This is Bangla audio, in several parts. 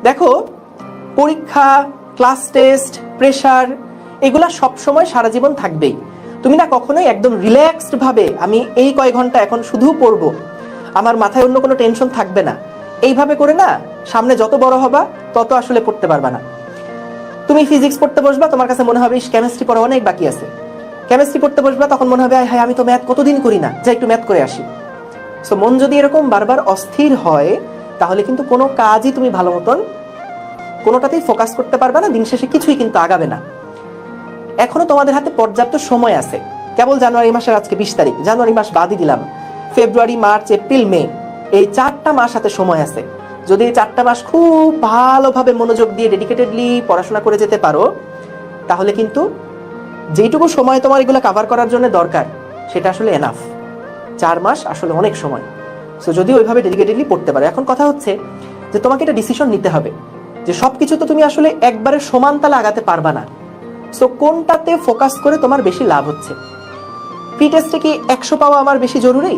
দেখো, পরীক্ষা, ক্লাস টেস্ট, প্রেশার, এগুলা সবসময় সারা জীবন থাকবেই। তুমি না কখনোই একদম রিল্যাক্সড ভাবে আমি এই কয় ঘন্টা এখন শুধু পড়বো, আমার মাথায় অন্য কোনো টেনশন থাকবে না, এইভাবে করে না সামনে যত বড় হবা তত আসলে পড়তে পারবা না। তুমি ফিজিক্স পড়তে বসবা, তোমার কাছে মনে হবে কেমিস্ট্রি পড়া অনেক বাকি আছে। কেমিস্ট্রি পড়তে বসবা, তখন মনে হবে হ্যাঁ আমি তো ম্যাথ কতদিন করি না, যা একটু ম্যাথ করে আসি। সো মন যদি এরকম বারবার অস্থির হয়, তাহলে কিন্তু কোনো কাজই তুমি ভালো মতন কোনোটাতেই ফোকাস করতে পারবে না, দিন শেষে কিছুই কিন্তু আগাবে না। এখনো তোমাদের হাতে পর্যাপ্ত সময় আছে। কেবল জানুয়ারি মাসের আজকে 20 তারিখ, জানুয়ারি মাস বাদই দিলাম, ফেব্রুয়ারি, মার্চ, এপ্রিল, মে, এই 4টা মাস হাতে সময় আছে। যদি এই 4টা মাস খুব ভালোভাবে মনোযোগ দিয়ে ডেডিকেটেডলি পড়াশোনা করে যেতে পারো, তাহলে কিন্তু যেইটুকু সময় তোমার এগুলো কভার করার জন্য দরকার সেটা আসলে এনাফ। 4 মাস আসলে অনেক সময়। সো যদি ওইভাবে ডেডিকেটেডলি পড়তে পারো। এখন কথা হচ্ছে যে তোমাকে একটা ডিসিশন নিতে হবে যে সবকিছু তো তুমি আসলে একবারে সমান তালে আগাতে পারবা না। সো কোনটাতে ফোকাস করে তোমার বেশি লাভ হচ্ছে? প্রি টেস্টে কি 100 পাওয়া আমার বেশি জরুরি,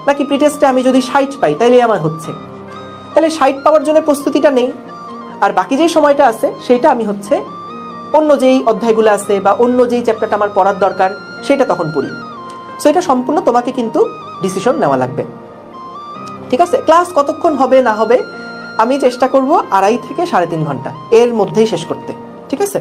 নাকি প্রি টেস্টে আমি যদি 60 পাই তাইলে আমার হচ্ছে? তাহলে 60 পাওয়ার জন্য প্রস্তুতিটা নেই, আর বাকি যে সময়টা আছে সেটা আমি হচ্ছে অন্য যেই অধ্যায়গুলো আছে বা অন্য যেই চ্যাপ্টারটা আমার পড়ার দরকার সেটা তখন পড়ি। সো এটা সম্পূর্ণ তোমাকে কিন্তু ডিসিশন নেওয়া লাগবে। ঠিক আছে? ক্লাস কতক্ষণ হবে না হবে আমি চেষ্টা করব 2.5 থেকে 3.5 ঘন্টা এর মধ্যেই শেষ করতে। ঠিক আছে?